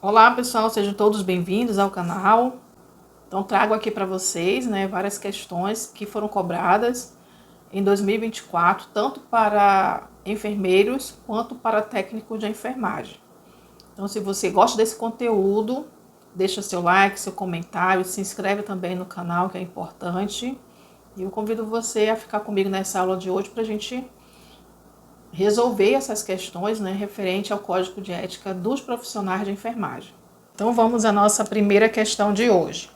Olá pessoal, sejam todos bem-vindos ao canal. Então trago aqui para vocês, várias questões que foram cobradas em 2024, tanto para enfermeiros quanto para técnicos de enfermagem. Então se você gosta desse conteúdo, deixa seu like, seu comentário, se inscreve também no canal, que é importante. E eu convido você a ficar comigo nessa aula de hoje para a gente resolver essas questões, referente ao Código de Ética dos profissionais de enfermagem. Então vamos à nossa primeira questão de hoje.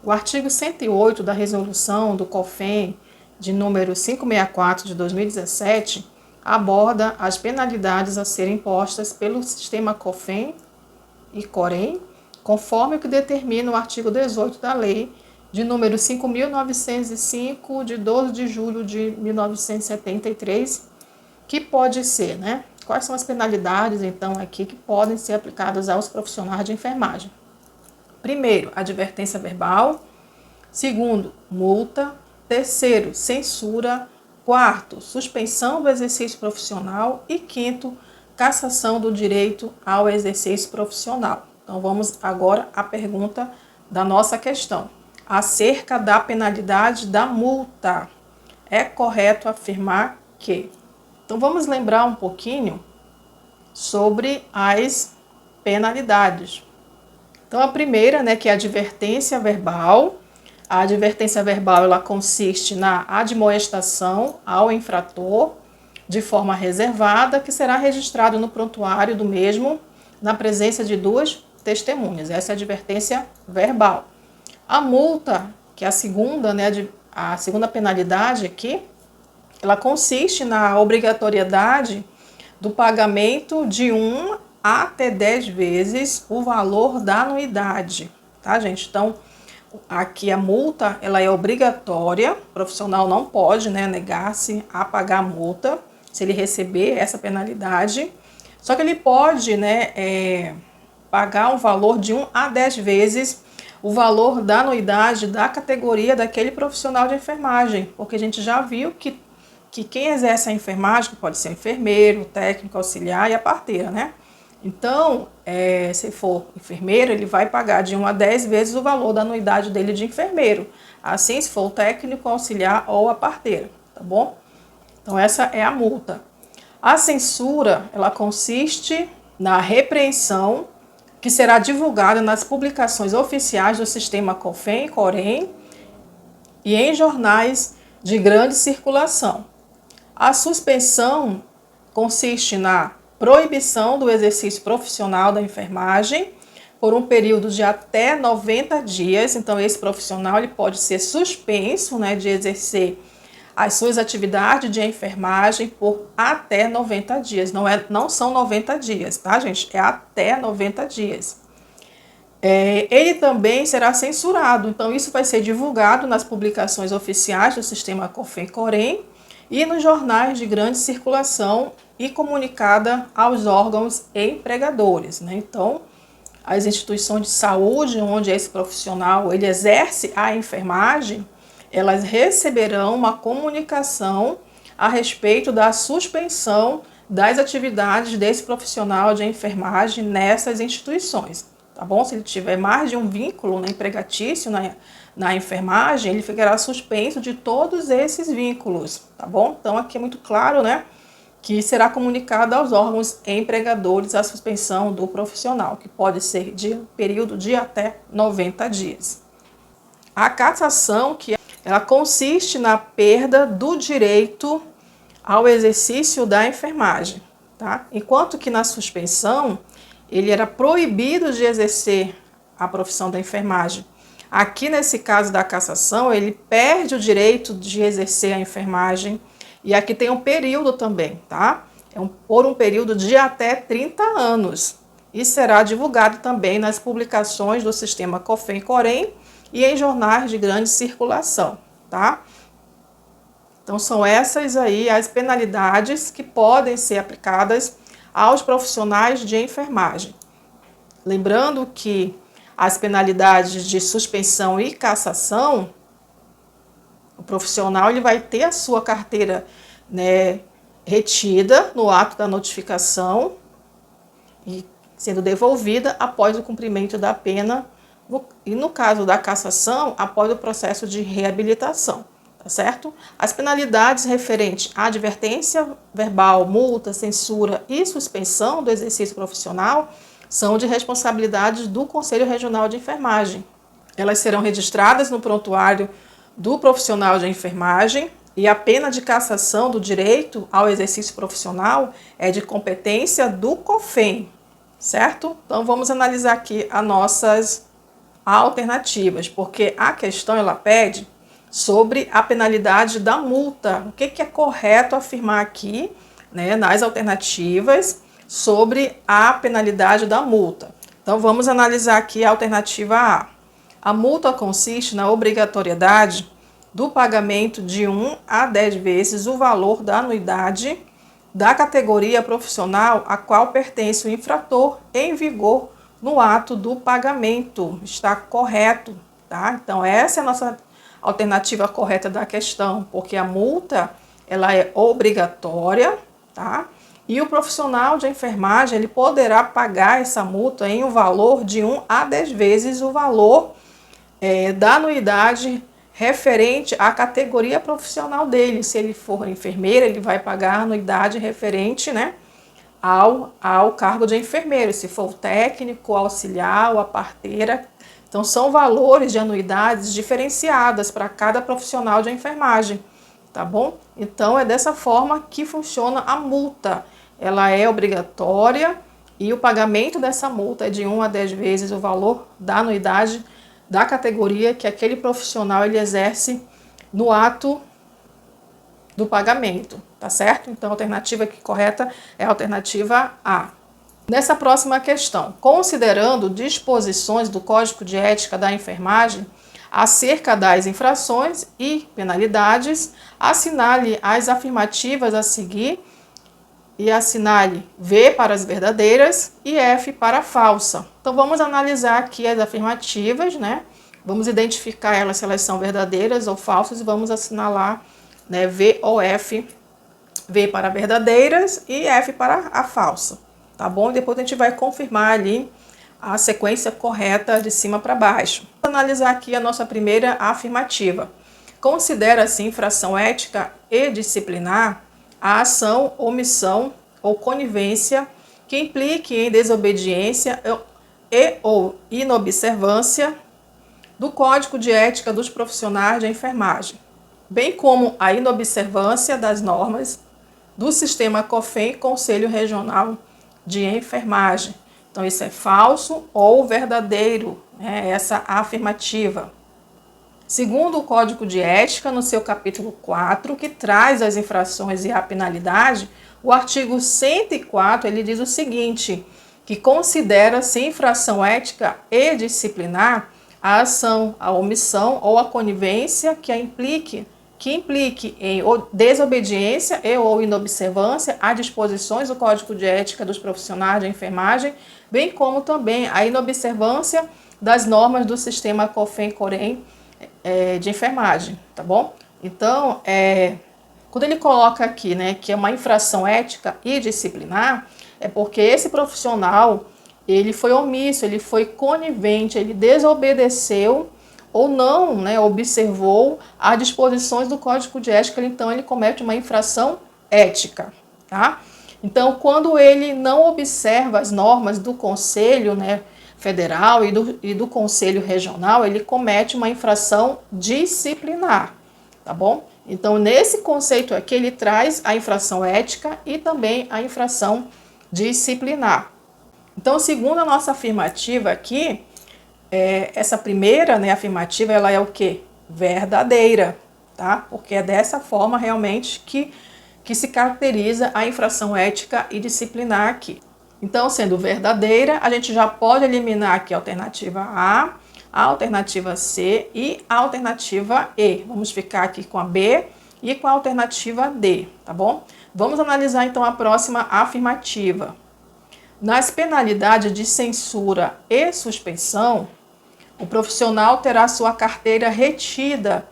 O artigo 108 da resolução do COFEN de número 564 de 2017 aborda as penalidades a serem impostas pelo sistema COFEN e COREM, conforme o que determina o artigo 18 da lei de número 5.905 de 12 de julho de 1973, que pode ser, Quais são as penalidades, então, aqui que podem ser aplicadas aos profissionais de enfermagem? Primeiro, advertência verbal. Segundo, multa. Terceiro, censura. Quarto, suspensão do exercício profissional. E quinto, cassação do direito ao exercício profissional. Então, vamos agora à pergunta da nossa questão. Acerca da penalidade da multa, é correto afirmar que... Então, vamos lembrar um pouquinho sobre as penalidades. Então, a primeira, que é a advertência verbal. A advertência verbal, ela consiste na admoestação ao infrator de forma reservada, que será registrado no prontuário do mesmo, na presença de duas testemunhas. Essa é a advertência verbal. A multa, que é a segunda, a segunda penalidade aqui, ela consiste na obrigatoriedade do pagamento de 1 até 10 vezes o valor da anuidade, tá, gente? Então, aqui a multa, ela é obrigatória, o profissional não pode, negar-se a pagar a multa, se ele receber essa penalidade, só que ele pode, pagar um valor de 1 a 10 vezes o valor da anuidade da categoria daquele profissional de enfermagem, porque a gente já viu que quem exerce a enfermagem pode ser o enfermeiro, o técnico auxiliar e a parteira, Então, se for enfermeiro, ele vai pagar de 1 a 10 vezes o valor da anuidade dele de enfermeiro. Assim, se for o técnico auxiliar ou a parteira, tá bom? Então, essa é a multa. A censura, ela consiste na repreensão que será divulgada nas publicações oficiais do sistema COFEN e COREM e em jornais de grande circulação. A suspensão consiste na proibição do exercício profissional da enfermagem por um período de até 90 dias. Então, esse profissional ele pode ser suspenso, de exercer as suas atividades de enfermagem por até 90 dias. Não são 90 dias, tá, gente? É até 90 dias. Ele também será censurado. Então, isso vai ser divulgado nas publicações oficiais do sistema COFEN-COREM e nos jornais de grande circulação e comunicada aos órgãos empregadores. Então, as instituições de saúde onde esse profissional ele exerce a enfermagem, elas receberão uma comunicação a respeito da suspensão das atividades desse profissional de enfermagem nessas instituições, tá bom? Se ele tiver mais de um vínculo empregatício na enfermagem, ele ficará suspenso de todos esses vínculos, tá bom? Então, aqui é muito claro, que será comunicado aos órgãos empregadores a suspensão do profissional, que pode ser de um período de até 90 dias. A cassação, ela consiste na perda do direito ao exercício da enfermagem, tá? Enquanto que na suspensão, ele era proibido de exercer a profissão da enfermagem. Aqui, nesse caso da cassação, ele perde o direito de exercer a enfermagem. E aqui tem um período também, tá? Por um período de até 30 anos. E será divulgado também nas publicações do sistema COFEN-COREM e em jornais de grande circulação, tá? Então, são essas aí as penalidades que podem ser aplicadas aos profissionais de enfermagem. Lembrando que as penalidades de suspensão e cassação, o profissional ele vai ter a sua carteira retida no ato da notificação e sendo devolvida após o cumprimento da pena e no caso da cassação, após o processo de reabilitação, tá certo? As penalidades referentes à advertência verbal, multa, censura e suspensão do exercício profissional são de responsabilidade do Conselho Regional de Enfermagem. Elas serão registradas no prontuário do profissional de enfermagem e a pena de cassação do direito ao exercício profissional é de competência do COFEM, certo? Então vamos analisar aqui as nossas alternativas, porque a questão ela pede sobre a penalidade da multa. O que é correto afirmar aqui, né, nas alternativas sobre a penalidade da multa? Então vamos analisar aqui a alternativa A. A multa consiste na obrigatoriedade do pagamento de 1 a 10 vezes o valor da anuidade da categoria profissional a qual pertence o infrator em vigor no ato do pagamento. Está correto, tá? Então essa é a nossa alternativa correta da questão, porque a multa ela é obrigatória, tá? E o profissional de enfermagem ele poderá pagar essa multa em um valor de 1 a 10 vezes o valor da anuidade referente à categoria profissional dele. Se ele for enfermeiro, ele vai pagar a anuidade referente, né, ao cargo de enfermeiro, se for o técnico, o auxiliar, ou a parteira. Então, são valores de anuidades diferenciadas para cada profissional de enfermagem, tá bom? Então, é dessa forma que funciona a multa. Ela é obrigatória e o pagamento dessa multa é de 1 a 10 vezes o valor da anuidade da categoria que aquele profissional ele exerce no ato do pagamento, tá certo? Então, a alternativa aqui correta é a alternativa A. Nessa próxima questão, considerando disposições do Código de Ética da Enfermagem acerca das infrações e penalidades, assinale as afirmativas a seguir e assinale V para as verdadeiras e F para a falsa. Então, vamos analisar aqui as afirmativas, né? Vamos identificar elas se elas são verdadeiras ou falsas e vamos assinalar, né, V ou F, V para verdadeiras e F para a falsa, tá bom? E depois a gente vai confirmar ali a sequência correta de cima para baixo. Vamos analisar aqui a nossa primeira afirmativa. Considera-se infração ética e disciplinar a ação, omissão ou conivência que implique em desobediência e ou inobservância do Código de Ética dos Profissionais de Enfermagem, bem como a inobservância das normas do sistema COFEM, Conselho Regional de Enfermagem. Então, isso é falso ou verdadeiro, né? Essa afirmativa. Segundo o Código de Ética, no seu capítulo 4, que traz as infrações e a penalidade, o artigo 104, ele diz o seguinte, que considera-se infração ética e disciplinar a ação, a omissão ou a conivência que implique em desobediência e ou inobservância a disposições do Código de Ética dos Profissionais de Enfermagem, bem como também a inobservância das normas do sistema COFEM-COREM de enfermagem, tá bom? Então, quando ele coloca aqui, né, que é uma infração ética e disciplinar, é porque esse profissional, ele foi omisso, ele foi conivente, ele desobedeceu ou não, né, observou as disposições do Código de Ética, então ele comete uma infração ética, tá? Então, quando ele não observa as normas do Conselho, né, Federal e do Conselho Regional, ele comete uma infração disciplinar, tá bom? Então, nesse conceito aqui, ele traz a infração ética e também a infração disciplinar. Então, segundo a nossa afirmativa aqui, essa primeira, né, afirmativa, ela é o quê? Verdadeira, tá? Porque é dessa forma realmente que se caracteriza a infração ética e disciplinar aqui. Então, sendo verdadeira, a gente já pode eliminar aqui a alternativa A alternativa C e a alternativa E. Vamos ficar aqui com a B e com a alternativa D, tá bom? Vamos analisar então a próxima afirmativa. Nas penalidades de censura e suspensão, o profissional terá sua carteira retida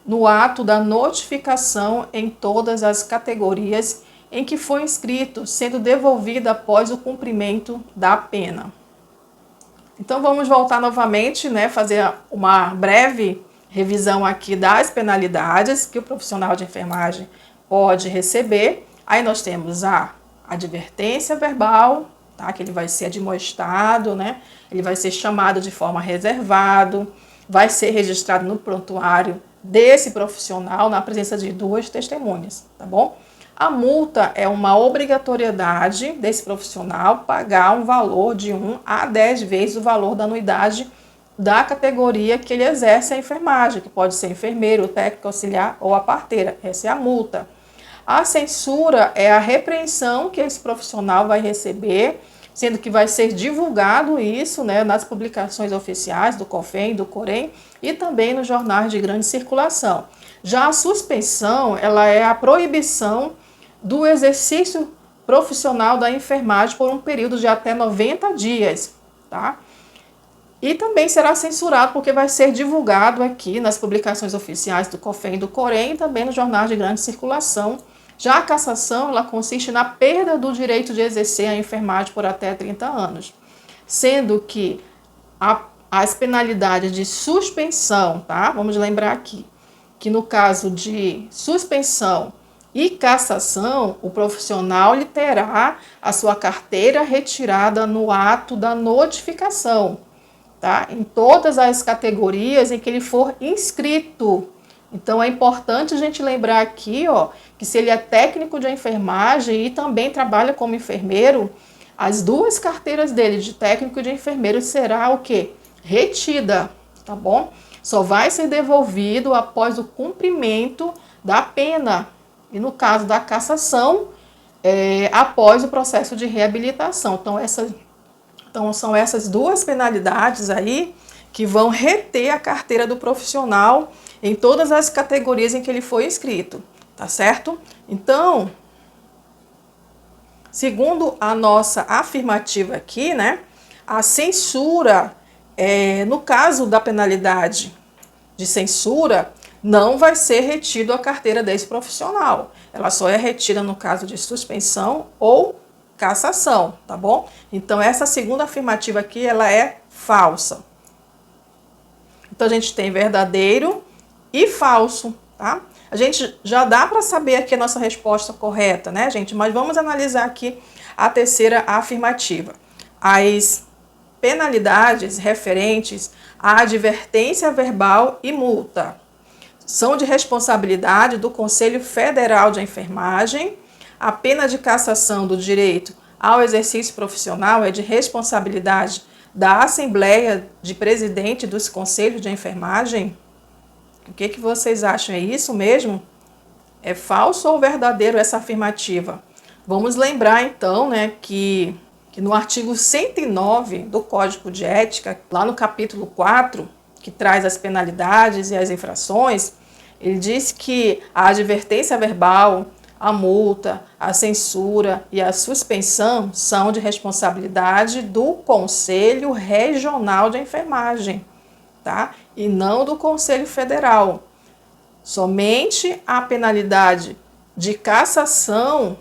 no ato da notificação em todas as categorias em que foi inscrito, sendo devolvida após o cumprimento da pena. Então vamos voltar novamente, né, fazer uma breve revisão aqui das penalidades que o profissional de enfermagem pode receber. Aí nós temos a advertência verbal, tá, que ele vai ser admoestado, né, ele vai ser chamado de forma reservada, vai ser registrado no prontuário desse profissional na presença de 2 testemunhas, tá bom? A multa é uma obrigatoriedade desse profissional pagar um valor de 1 a 10 vezes o valor da anuidade da categoria que ele exerce a enfermagem, que pode ser enfermeiro, técnico auxiliar ou a parteira. Essa é a multa. A censura é a repreensão que esse profissional vai receber, sendo que vai ser divulgado isso, né, nas publicações oficiais do COFEM, do COREM e também nos jornais de grande circulação. Já a suspensão, ela é a proibição do exercício profissional da enfermagem por um período de até 90 dias, tá? E também será censurado porque vai ser divulgado aqui nas publicações oficiais do COFEM e do COREM e também nos jornais de grande circulação. Já a cassação, ela consiste na perda do direito de exercer a enfermagem por até 30 anos, sendo que as penalidades de suspensão, tá? Vamos lembrar aqui que no caso de suspensão e cassação, o profissional ele terá a sua carteira retirada no ato da notificação, tá? Em todas as categorias em que ele for inscrito. Então é importante a gente lembrar aqui, ó, que se ele é técnico de enfermagem e também trabalha como enfermeiro, as 2 carteiras dele de técnico e de enfermeiro será o quê? Retida, tá bom? Só vai ser devolvido após o cumprimento da pena. E no caso da cassação, após o processo de reabilitação. Então são essas 2 penalidades aí que vão reter a carteira do profissional em todas as categorias em que ele foi inscrito, tá certo? Então, segundo a nossa afirmativa aqui, né, a censura, no caso da penalidade de censura, não vai ser retido a carteira desse profissional. Ela só é retida no caso de suspensão ou cassação, tá bom? Então, essa segunda afirmativa aqui, ela é falsa. Então, a gente tem verdadeiro e falso, tá? A gente já dá para saber aqui a nossa resposta correta, né, gente? Mas vamos analisar aqui a terceira afirmativa. As penalidades referentes à advertência verbal e multa são de responsabilidade do Conselho Federal de Enfermagem. A pena de cassação do direito ao exercício profissional é de responsabilidade da Assembleia de Presidente dos Conselhos de Enfermagem. O que vocês acham? É isso mesmo? É falso ou verdadeiro essa afirmativa? Vamos lembrar então, né, que no artigo 109 do Código de Ética, lá no capítulo 4, que traz as penalidades e as infrações, ele diz que a advertência verbal, a multa, a censura e a suspensão são de responsabilidade do Conselho Regional de Enfermagem, tá? E não do Conselho Federal. Somente a penalidade de cassação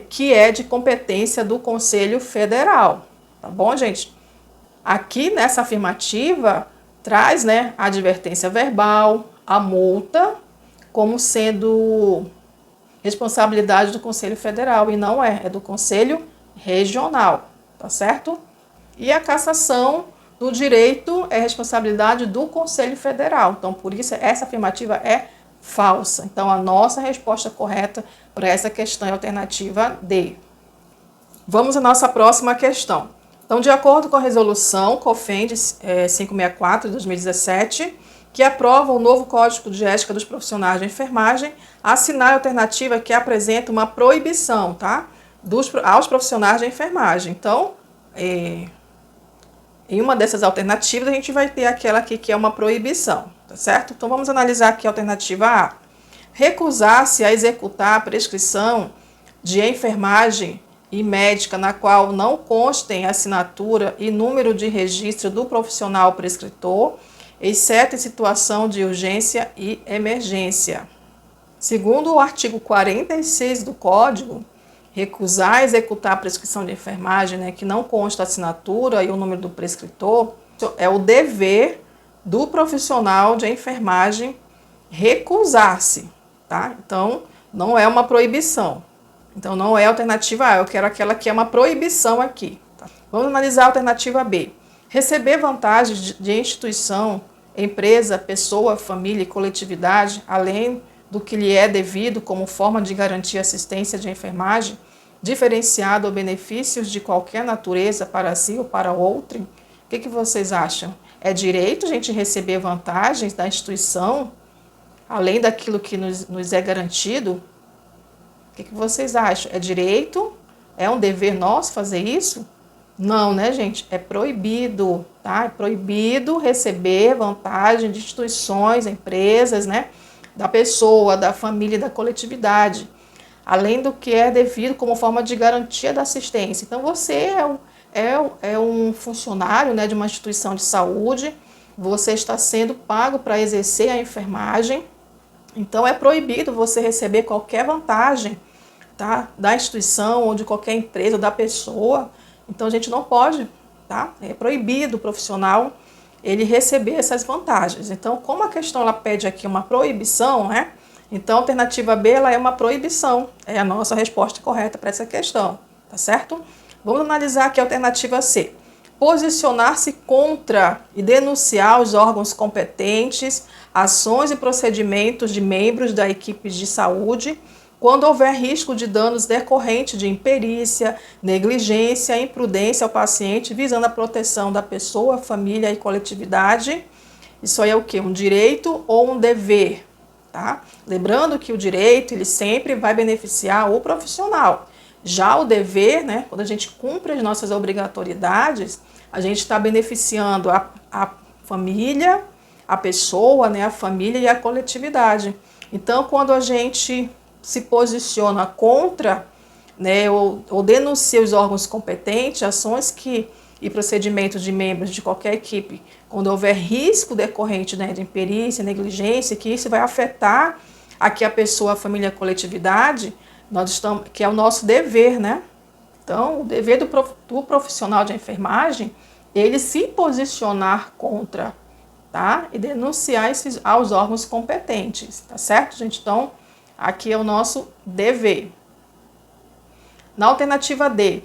que é de competência do Conselho Federal, tá bom, gente? Aqui nessa afirmativa traz, né, a advertência verbal, a multa, como sendo responsabilidade do Conselho Federal, e não é do Conselho Regional, tá certo? E a cassação do direito é responsabilidade do Conselho Federal, então por isso essa afirmativa é falsa. Então a nossa resposta correta para essa questão é a alternativa D. Vamos à nossa próxima questão. Então, de acordo com a resolução COFEN 564 de 2017, que aprova o novo Código de Ética dos Profissionais de Enfermagem, assinar a alternativa que apresenta uma proibição, tá? Aos profissionais de enfermagem. Então, em uma dessas alternativas, a gente vai ter aquela aqui que é uma proibição, tá certo? Então, vamos analisar aqui a alternativa A. Recusar-se a executar a prescrição de enfermagem e médica na qual não constem assinatura e número de registro do profissional prescritor, exceto em situação de urgência e emergência. Segundo o artigo 46 do Código, recusar executar a prescrição de enfermagem, né, que não consta a assinatura e o número do prescritor, é o dever do profissional de enfermagem recusar-se, tá? Então, não é uma proibição. Então, não é a alternativa A, eu quero aquela que é uma proibição aqui. Tá? Vamos analisar a alternativa B. Receber vantagens de instituição, empresa, pessoa, família e coletividade, além do que lhe é devido como forma de garantir assistência de enfermagem, diferenciado ou benefícios de qualquer natureza para si ou para outro. O que vocês acham? É direito a gente receber vantagens da instituição, além daquilo que nos é garantido? O que vocês acham? É direito? É um dever nosso fazer isso? Não, né, gente? É proibido, tá? É proibido receber vantagem de instituições, empresas, né? Da pessoa, da família e da coletividade, além do que é devido como forma de garantia da assistência. Então, você é um funcionário, né, de uma instituição de saúde, você está sendo pago para exercer a enfermagem, então é proibido você receber qualquer vantagem, tá, da instituição ou de qualquer empresa, ou da pessoa. Então a gente não pode, tá? É proibido o profissional ele receber essas vantagens. Então, como a questão ela pede aqui uma proibição, né? Então a alternativa B ela é uma proibição. É a nossa resposta correta para essa questão, tá certo? Vamos analisar aqui a alternativa C. Posicionar-se contra e denunciar os órgãos competentes, ações e procedimentos de membros da equipe de saúde, quando houver risco de danos decorrentes de imperícia, negligência, imprudência ao paciente, visando a proteção da pessoa, família e coletividade. Isso aí é o quê? Um direito ou um dever, tá? Lembrando que o direito, ele sempre vai beneficiar o profissional. Já o dever, né, quando a gente cumpre as nossas obrigatoriedades, a gente está beneficiando a família, a pessoa, né, a família e a coletividade. Então, quando a gente se posiciona contra, né, ou denuncia os órgãos competentes, ações e procedimentos de membros de qualquer equipe, quando houver risco decorrente, né, de imperícia, negligência, que isso vai afetar aqui a pessoa, a família, a coletividade, que é o nosso dever, né? Então, o dever do profissional de enfermagem, ele se posicionar contra, tá? E denunciar aos órgãos competentes, tá certo, gente? Então, aqui é o nosso dever. Na alternativa D,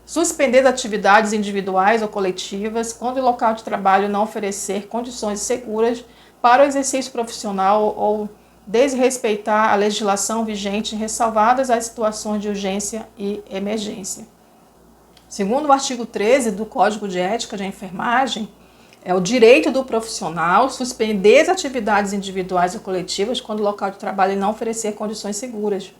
suspender atividades individuais ou coletivas quando o local de trabalho não oferecer condições seguras para o exercício profissional ou desrespeitar a legislação vigente, ressalvadas as situações de urgência e emergência. Segundo o artigo 13 do Código de Ética de Enfermagem, é o direito do profissional suspender as atividades individuais ou coletivas quando o local de trabalho não oferecer condições seguras,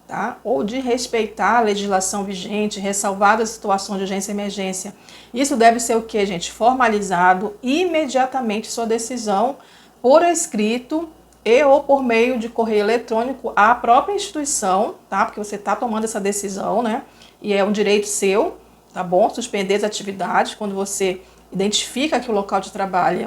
tá? Ou de respeitar a legislação vigente, ressalvadas as situações de urgência e emergência. Isso deve ser o quê, gente? Formalizado imediatamente sua decisão por escrito e ou por meio de correio eletrônico à própria instituição, tá? Porque você está tomando essa decisão, né? E é um direito seu, tá bom? Suspender as atividades quando você identifica que o local de trabalho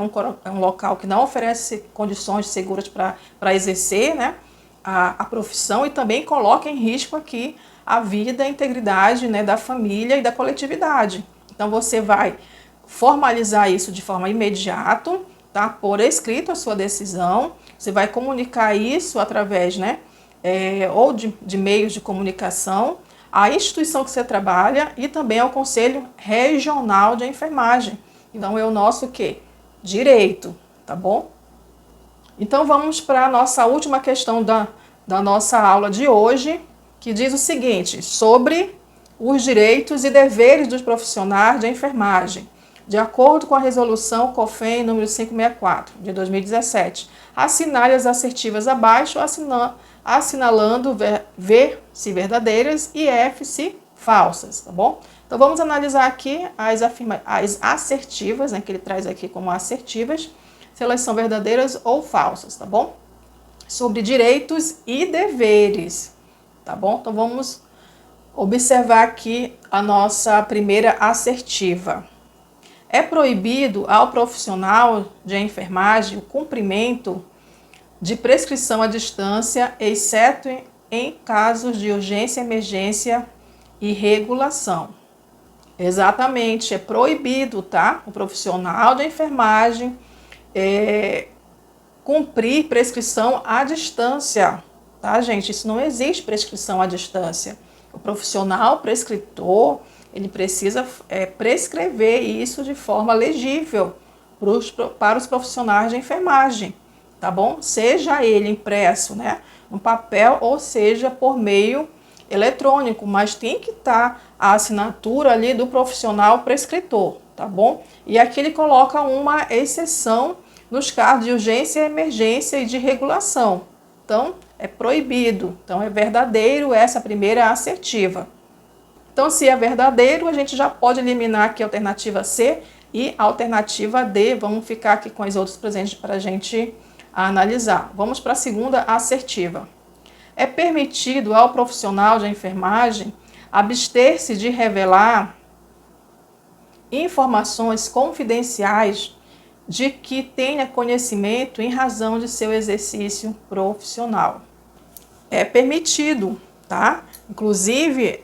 é um local que não oferece condições seguras para exercer, né, a profissão, e também coloca em risco aqui a vida e a integridade, né, da família e da coletividade. Então você vai formalizar isso de forma imediata, tá? Por escrito a sua decisão, você vai comunicar isso através, né, ou de meios de comunicação à instituição que você trabalha e também ao Conselho Regional de Enfermagem. Então é o nosso quê? Direito, tá bom? Então vamos para a nossa última questão da nossa aula de hoje, que diz o seguinte, sobre os direitos e deveres dos profissionais de enfermagem, de acordo com a resolução COFEN número 564, de 2017. Assinale as assertivas abaixo, assinalando ver-se verdadeiras e F-se falsas, tá bom? Então vamos analisar aqui as assertivas, né, que ele traz aqui como assertivas, se elas são verdadeiras ou falsas, tá bom? Sobre direitos e deveres, tá bom? Então vamos observar aqui a nossa primeira assertiva. É proibido ao profissional de enfermagem o cumprimento de prescrição à distância, exceto em casos de urgência, emergência e regulação. Exatamente, é proibido, tá? O profissional de enfermagem cumprir prescrição à distância, tá, gente? Isso não existe prescrição à distância. O profissional prescritor, ele precisa prescrever isso de forma legível para os profissionais de enfermagem, tá bom? Seja ele impresso, né, no papel ou seja por meio eletrônico, mas tem que estar a assinatura ali do profissional prescritor, tá bom? E aqui ele coloca uma exceção nos casos de urgência, emergência e de regulação. Então, é proibido. Então, é verdadeiro essa primeira assertiva. Então, se é verdadeiro, a gente já pode eliminar aqui a alternativa C e a alternativa D. Vamos ficar aqui com as outras presentes para a gente analisar. Vamos para a segunda assertiva. É permitido ao profissional de enfermagem abster-se de revelar informações confidenciais de que tenha conhecimento em razão de seu exercício profissional. É permitido, tá? Inclusive,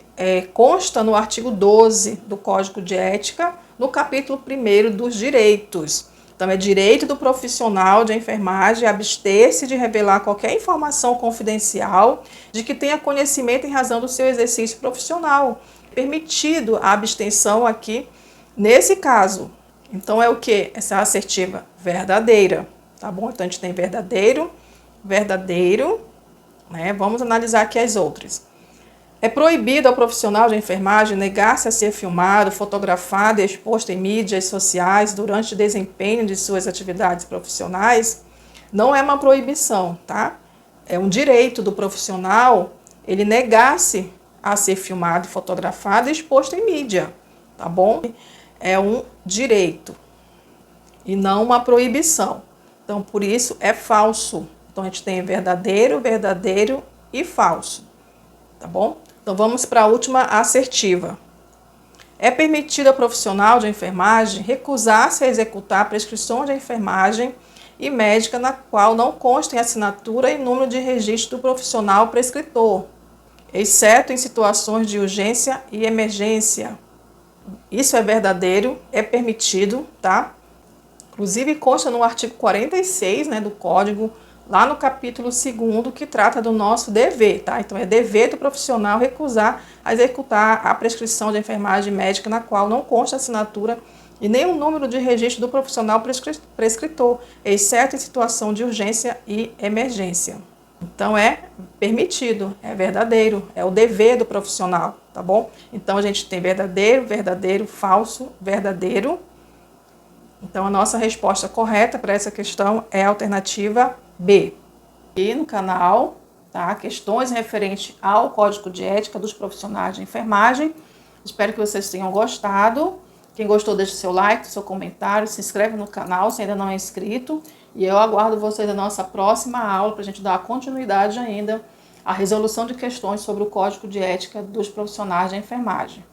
consta no artigo 12 do Código de Ética, no capítulo 1º dos direitos. Então, é direito do profissional de enfermagem abster-se de revelar qualquer informação confidencial de que tenha conhecimento em razão do seu exercício profissional. Permitido a abstenção aqui, nesse caso. Então, é o que? Essa assertiva verdadeira, tá bom? Então, a gente tem verdadeiro, verdadeiro, né? Vamos analisar aqui as outras. É proibido ao profissional de enfermagem negar-se a ser filmado, fotografado e exposto em mídias sociais durante o desempenho de suas atividades profissionais. Não é uma proibição, tá? É um direito do profissional ele negar-se a ser filmado, fotografado e exposto em mídia, tá bom? É um direito e não uma proibição. Então, por isso, é falso. Então, a gente tem verdadeiro, verdadeiro e falso, tá bom? Então, vamos para a última assertiva. É permitido ao profissional de enfermagem recusar-se a executar prescrições de enfermagem e médica na qual não constem assinatura e número de registro do profissional prescritor, exceto em situações de urgência e emergência. Isso é verdadeiro, é permitido, tá? Inclusive consta no artigo 46, né, do Código, lá no capítulo 2º, que trata do nosso dever, tá? Então, é dever do profissional recusar a executar a prescrição de enfermagem médica na qual não consta assinatura e nem o número de registro do profissional prescritor, exceto em situação de urgência e emergência. Então, é permitido, é verdadeiro, é o dever do profissional, tá bom? Então, a gente tem verdadeiro, verdadeiro, falso, verdadeiro. Então, a nossa resposta correta para essa questão é a alternativa B. E no canal, tá? Questões referentes ao Código de Ética dos profissionais de enfermagem. Espero que vocês tenham gostado. Quem gostou, deixe seu like, seu comentário, se inscreve no canal se ainda não é inscrito. E eu aguardo vocês na nossa próxima aula para a gente dar continuidade ainda à resolução de questões sobre o Código de Ética dos profissionais de enfermagem.